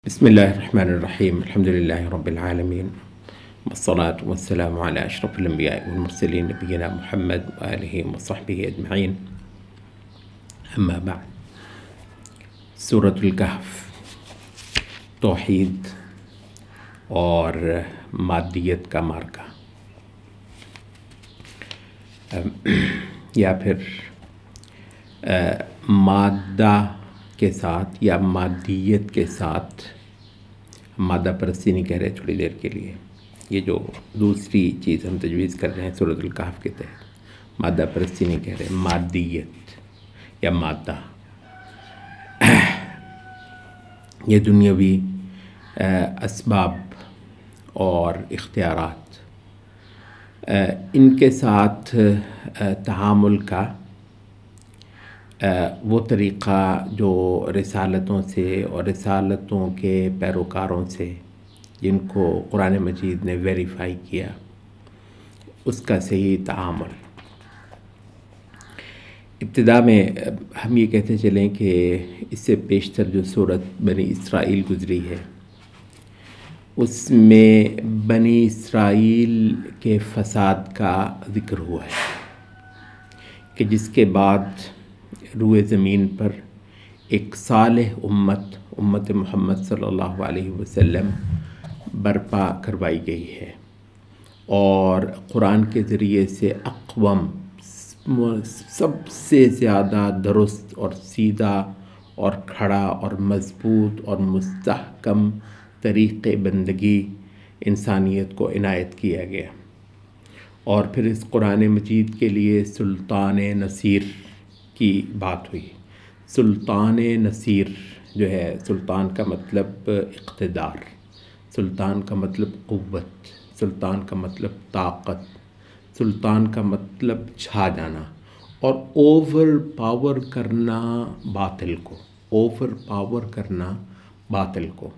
بسم اللہ الرحمن الرحیم الحمد للہ رب العالمین والصلاة والسلام علی اشرف الانبیاء والمرسلین نبینا محمد وآلہ وصحبہ اجمعین اما بعد۔ سورۃ الکہف، توحید اور مادیت کا مارکہ، یا پھر مادہ کے ساتھ یا مادیت کے ساتھ، مادہ پرستی نہیں کہہ رہے تھوڑی دیر کے لیے، یہ جو دوسری چیز ہم تجویز کر رہے ہیں سورۃ الکہف کے تحت، مادہ پرستی نہیں کہہ رہے، مادیت یا مادہ، یہ دنیاوی اسباب اور اختیارات، ان کے ساتھ تعامل کا وہ طریقہ جو رسالتوں سے اور رسالتوں کے پیروکاروں سے جن کو قرآن مجید نے ویریفائی کیا، اس کا صحیح تعامل۔ ابتدا میں ہم یہ کہتے چلیں کہ اس سے بیشتر جو سورت بنی اسرائیل گزری ہے، اس میں بنی اسرائیل کے فساد کا ذکر ہوا ہے کہ جس کے بعد روئے زمین پر ایک صالح امت محمد صلی اللہ علیہ وسلم برپا کروائی گئی ہے، اور قرآن کے ذریعے سے اقوم، سب سے زیادہ درست اور سیدھا اور کھڑا اور مضبوط اور مستحکم طریقے بندگی انسانیت کو عنایت کیا گیا، اور پھر اس قرآن مجید کے لیے سلطان نصیر کی بات ہوئی۔ سلطان نصیر جو ہے، سلطان کا مطلب اقتدار، سلطان کا مطلب قوت، سلطان کا مطلب طاقت، سلطان کا مطلب چھا جانا اور اوور پاور کرنا باطل کو، اوور پاور کرنا باطل کو۔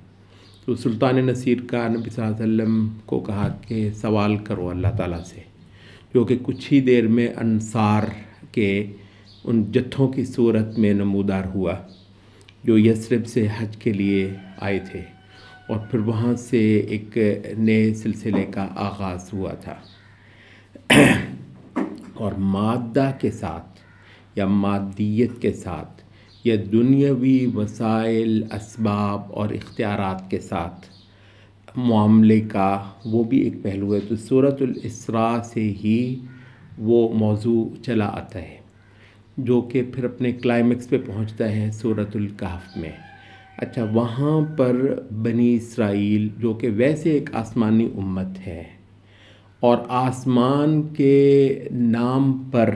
تو سلطان نصیر کا نبی صلی اللہ علیہ وسلم کو کہا کہ سوال کرو اللہ تعالیٰ سے، جو کہ کچھ ہی دیر میں انصار کے ان جتھوں کی صورت میں نمودار ہوا جو یثرب سے حج کے لیے آئے تھے، اور پھر وہاں سے ایک نئے سلسلے کا آغاز ہوا تھا۔ اور مادہ کے ساتھ یا مادیت کے ساتھ یا دنیاوی وسائل، اسباب اور اختیارات کے ساتھ معاملے کا وہ بھی ایک پہلو ہے۔ تو سورۃ الاسراء سے ہی وہ موضوع چلا آتا ہے، جو کہ پھر اپنے کلائمیکس پہ پہنچتا ہے سورۃ الکہف میں۔ اچھا، وہاں پر بنی اسرائیل جو کہ ویسے ایک آسمانی امت ہے اور آسمان کے نام پر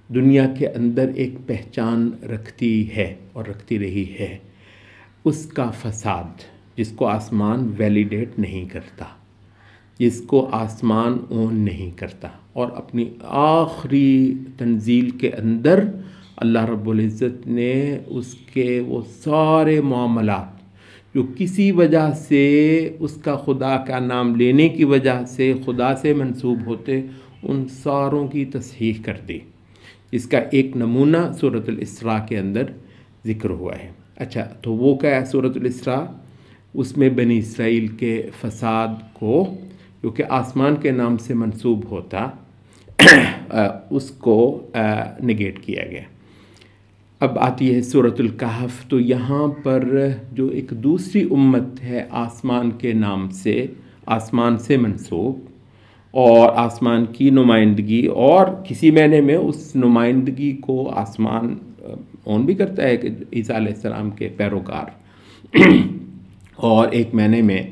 دنیا کے اندر ایک پہچان رکھتی ہے اور رکھتی رہی ہے، اس کا فساد، جس کو آسمان ویلیڈیٹ نہیں کرتا، جس کو آسمان اون نہیں کرتا، اور اپنی آخری تنزیل کے اندر اللہ رب العزت نے اس کے وہ سارے معاملات جو کسی وجہ سے اس کا خدا کا نام لینے کی وجہ سے خدا سے منسوب ہوتے، ان ساروں کی تصحیح کر دی، جس کا ایک نمونہ سورۃ الاسراء کے اندر ذکر ہوا ہے۔ اچھا، تو وہ کیا ہے سورۃ الاسراء؟ اس میں بنی اسرائیل کے فساد کو، جو کہ آسمان کے نام سے منسوب ہوتا، اس کو نگیٹ کیا گیا۔ اب آتی ہے سورۃ الکہف، تو یہاں پر جو ایک دوسری امت ہے آسمان کے نام سے، آسمان سے منسوب اور آسمان کی نمائندگی، اور کسی معنی میں اس نمائندگی کو آسمان اون بھی کرتا ہے کہ عیسیٰ علیہ السلام کے پیروکار، اور ایک معنی میں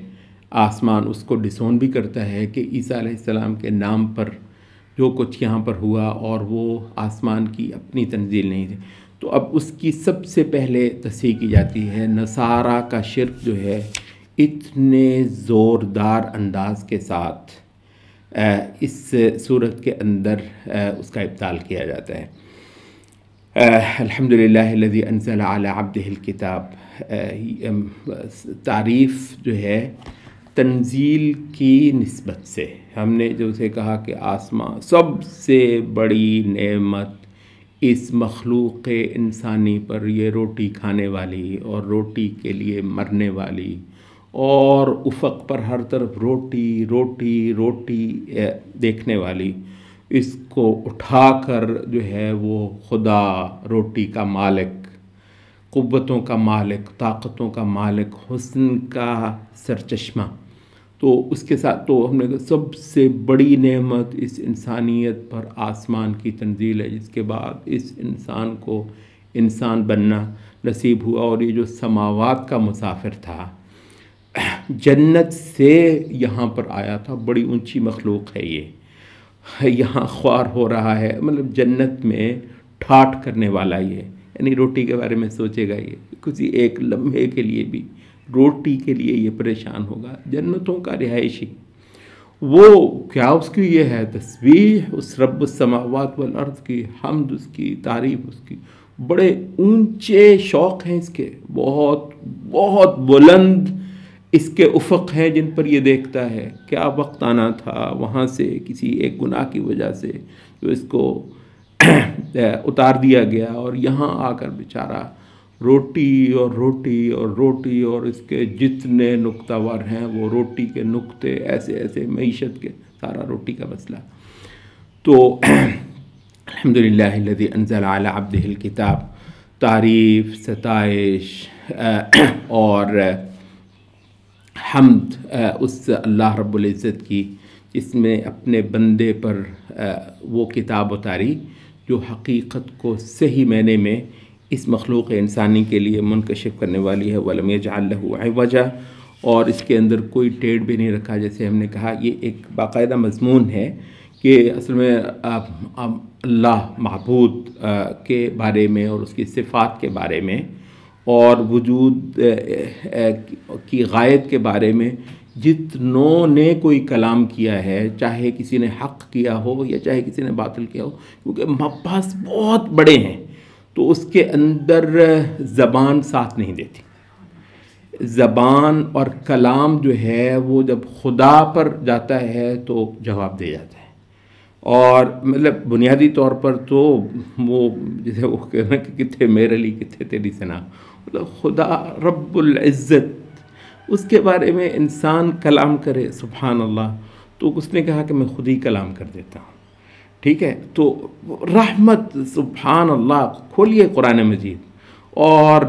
آسمان اس کو ڈسون بھی کرتا ہے کہ عیسیٰ علیہ السلام کے نام پر جو کچھ یہاں پر ہوا، اور وہ آسمان کی اپنی تنزیل نہیں تھی۔ تو اب اس کی سب سے پہلے تصحیح کی جاتی ہے۔ نصارہ کا شرک جو ہے، اتنے زوردار انداز کے ساتھ اس صورت کے اندر اس کا ابطال کیا جاتا ہے۔ الحمدللہ الذی انزل علی عبدہ الکتاب، تعریف جو ہے تنزیل کی نسبت سے، ہم نے جو اسے کہا کہ آسمان سب سے بڑی نعمت اس مخلوق انسانی پر، یہ روٹی کھانے والی اور روٹی کے لیے مرنے والی اور افق پر ہر طرف روٹی روٹی روٹی دیکھنے والی، اس کو اٹھا کر جو ہے وہ خدا روٹی کا مالک، قوتوں کا مالک، طاقتوں کا مالک، حسن کا سرچشمہ، تو اس کے ساتھ تو ہم نے کہا سب سے بڑی نعمت اس انسانیت پر آسمان کی تنزیل ہے، جس کے بعد اس انسان کو انسان بننا نصیب ہوا، اور یہ جو سماوات کا مسافر تھا، جنت سے یہاں پر آیا تھا، بڑی اونچی مخلوق ہے یہ، یہاں خوار ہو رہا ہے، مطلب جنت میں ٹھاٹھ کرنے والا یہ، یعنی روٹی کے بارے میں سوچے گا یہ کسی ایک لمحے کے لیے بھی روٹی کے لیے یہ پریشان ہوگا، جنتوں کا رہائشی، وہ کیا اس کی یہ ہے تسبیح اس رب السماوات والارض کی، حمد اس کی، تعریف اس کی، بڑے اونچے شوق ہیں اس کے، بہت بہت بلند اس کے افق ہیں جن پر یہ دیکھتا ہے، کیا وقت آنا تھا وہاں سے کسی ایک گناہ کی وجہ سے جو اس کو اتار دیا گیا، اور یہاں آ کر بیچارہ روٹی اور روٹی اور روٹی، اور اس کے جتنے نقطہ ور ہیں وہ روٹی کے نقطے، ایسے ایسے معیشت کے، سارا روٹی کا مسئلہ۔ تو الحمدللہ الذی انزل علی عبدہ الکتاب، تعریف، ستائش اور حمد اس اللہ رب العزت کی، جس میں اپنے بندے پر وہ کتاب اتاری جو حقیقت کو صحیح معنی میں اس مخلوق انسانی کے لیے منکشف کرنے والی ہے، وَلَمْ يَجْعَلْ لَهُ عِوَجًا، اور اس کے اندر کوئی ٹیڑھ بھی نہیں رکھا۔ جیسے ہم نے کہا یہ ایک باقاعدہ مضمون ہے کہ اصل میں اللہ معبود کے بارے میں اور اس کی صفات کے بارے میں اور وجود کی غایت کے بارے میں جتنوں نے کوئی کلام کیا ہے، چاہے کسی نے حق کیا ہو یا چاہے کسی نے باطل کیا ہو، کیونکہ مباحث بہت بڑے ہیں، تو اس کے اندر زبان ساتھ نہیں دیتی۔ زبان اور کلام جو ہے وہ جب خدا پر جاتا ہے تو جواب دے جاتا ہے، اور مطلب بنیادی طور پر تو وہ جیسے وہ کہنا کہ کتنے میرے لیے کتنے تیری ثنا، مطلب خدا رب العزت، اس کے بارے میں انسان کلام کرے، سبحان اللہ، تو اس نے کہا کہ میں خود ہی کلام کر دیتا ہوں، ٹھیک ہے۔ تو رحمت، سبحان اللہ، کھولیے قرآن مجید اور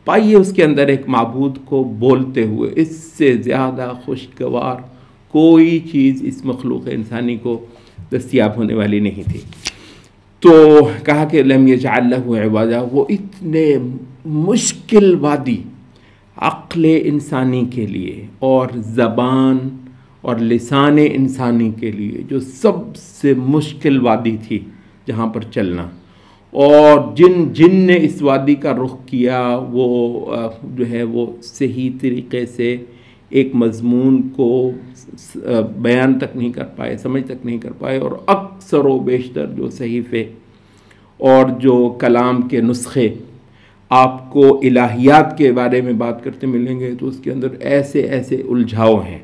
پائیے اس کے اندر ایک معبود کو بولتے ہوئے، اس سے زیادہ خوشگوار کوئی چیز اس مخلوق انسانی کو دستیاب ہونے والی نہیں تھی۔ تو کہا کہ لم یجعل لہ عوجا، وہ اتنے مشکل وادی عقل انسانی کے لیے اور زبان اور لسان انسانی کے لیے جو سب سے مشکل وادی تھی جہاں پر چلنا، اور جن نے اس وادی کا رخ کیا وہ جو ہے وہ صحیح طریقے سے ایک مضمون کو بیان تک نہیں کر پائے، سمجھ تک نہیں کر پائے، اور اکثر و بیشتر جو صحیفے اور جو کلام کے نسخے آپ کو الہیات کے بارے میں بات کرتے ملیں گے تو اس کے اندر ایسے ایسے الجھاؤ ہیں،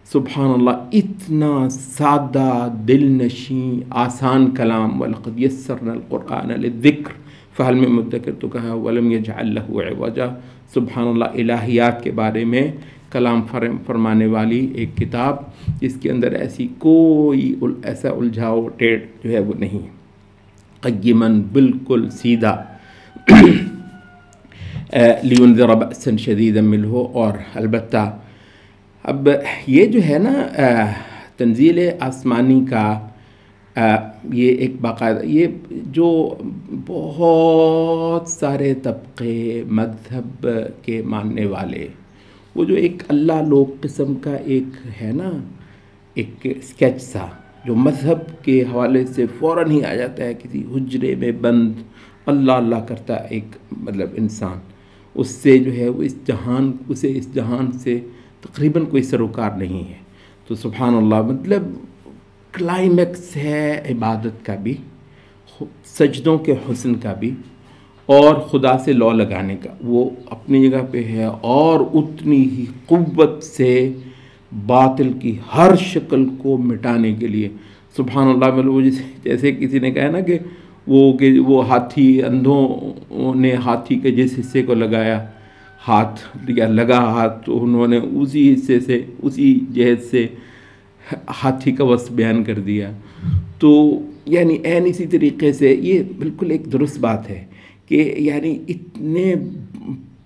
سبحان اللہ، اتنا سادہ، دل نشیں، آسان کلام، وَلَقَدْ يَسَّرْنَا الْقُرْآنَ لِلذِّكْرِ فَهَلْ مِن مُدَّكِرٍ، تو کہا وَلَمْ يَجْعَل لَهُ عِوَجًا، سبحان اللہ، الہیات کے بارے میں کلام فرمانے والی ایک کتاب جس کے اندر ایسی کوئی ایسا الجھاؤ ٹیڑھ جو ہے وہ نہیں، قیماً، بالکل سیدھا، لِيُنذِرَ بَأْسًا شَدِيدًا مِنْهُ، اور البتہ اب یہ جو ہے نا تنزیل آسمانی کا یہ ایک باقاعدہ، یہ جو بہت سارے طبقے مذہب کے ماننے والے، وہ جو ایک اللہ لوگ قسم کا ایک ہے نا ایک اسکیچ سا جو مذہب کے حوالے سے فوراً ہی آ جاتا ہے، کسی حجرے میں بند اللہ اللہ کرتا ایک مطلب انسان، اس سے جو ہے وہ اسے اس جہان سے تقریباً کوئی سروکار نہیں ہے، تو سبحان اللہ، مطلب کلائمیکس ہے عبادت کا بھی، سجدوں کے حسن کا بھی، اور خدا سے لو لگانے کا، وہ اپنی جگہ پہ ہے، اور اتنی ہی قوت سے باطل کی ہر شکل کو مٹانے کے لیے، سبحان اللہ، مطلب جیسے کسی نے کہا نا کہ وہ ہاتھی، اندھوں نے ہاتھی کے جس حصے کو لگایا ہاتھ یا لگا ہاتھ، تو انہوں نے اسی حصے سے، اسی جہت سے ہاتھی کا وصف بیان کر دیا. تو یعنی عین اسی طریقے سے یہ بالکل ایک درست بات ہے کہ یعنی اتنے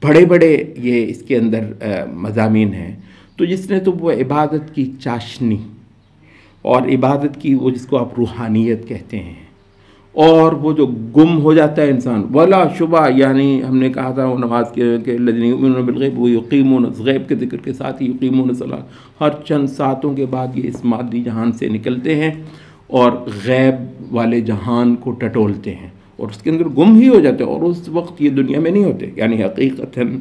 بڑے بڑے یہ اس کے اندر مضامین ہیں. تو جس نے تو وہ عبادت کی چاشنی اور عبادت کی وہ جس کو آپ روحانیت کہتے ہیں، اور وہ جو گم ہو جاتا ہے انسان ولا شبہ، یعنی ہم نے کہا تھا وہ نماز کے الذین یؤمنون بالغیب ویقیمون، غیب کے ذکر کے ساتھ ہی یقیمون الصلاۃ، ہر چند ساعتوں کے بعد یہ اس مادی جہان سے نکلتے ہیں اور غیب والے جہان کو ٹٹولتے ہیں اور اس کے اندر گم ہی ہو جاتے ہیں، اور اس وقت یہ دنیا میں نہیں ہوتے. یعنی حقیقتاً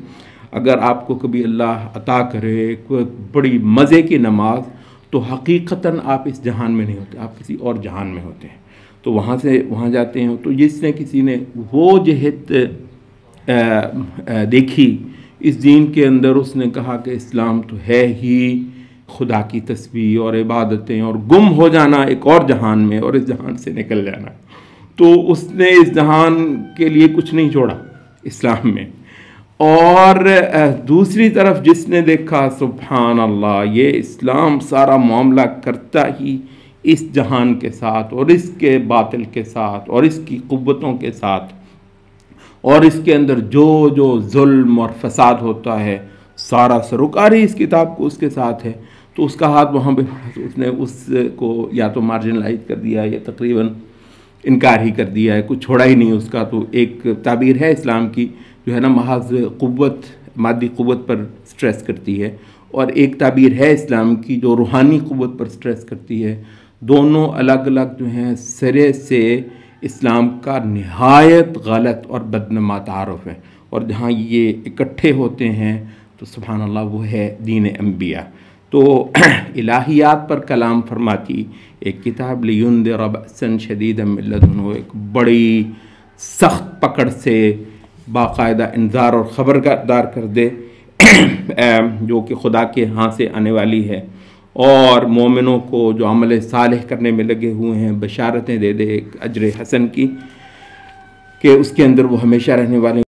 اگر آپ کو کبھی اللہ عطا کرے کوئی بڑی مزے کی نماز، تو حقیقتاً آپ اس جہان میں نہیں ہوتے، آپ کسی اور جہان میں ہوتے ہیں. تو وہاں سے وہاں جاتے ہیں. تو جس نے کسی نے وہ جہت دیکھی اس دین کے اندر، اس نے کہا کہ اسلام تو ہے ہی خدا کی تسبیح اور عبادتیں اور گم ہو جانا ایک اور جہان میں اور اس جہان سے نکل جانا. تو اس نے اس جہان کے لیے کچھ نہیں چھوڑا اسلام میں. اور دوسری طرف جس نے دیکھا سبحان اللہ، یہ اسلام سارا معاملہ کرتا ہی اس جہان کے ساتھ اور اس کے باطل کے ساتھ اور اس کی قوتوں کے ساتھ، اور اس کے اندر جو ظلم اور فساد ہوتا ہے سارا سروکاری اس کتاب کو اس کے ساتھ ہے. تو اس کا ہاتھ وہاں پہ اس نے اس کو یا تو مارجنلائز کر دیا یا تقریباً انکار ہی کر دیا ہے، کچھ چھوڑا ہی نہیں اس کا. تو ایک تعبیر ہے اسلام کی جو ہے نا محض قوت، مادی قوت پر سٹریس کرتی ہے، اور ایک تعبیر ہے اسلام کی جو روحانی قوت پر سٹریس کرتی ہے. دونوں الگ الگ جو ہیں سرے سے اسلام کا نہایت غلط اور بدنما تعارف ہے، اور جہاں یہ اکٹھے ہوتے ہیں تو سبحان اللہ وہ ہے دین انبیاء. تو الہیات پر کلام فرماتی ایک کتاب لینذر بأسا شدیدا من لدنہ، ایک بڑی سخت پکڑ سے باقاعدہ انذار اور خبردار کر دے جو کہ خدا کے ہاں سے آنے والی ہے، اور مومنوں کو جو عمل صالح کرنے میں لگے ہوئے ہیں بشارتیں دے دے ایک اجر حسن کی، کہ اس کے اندر وہ ہمیشہ رہنے والے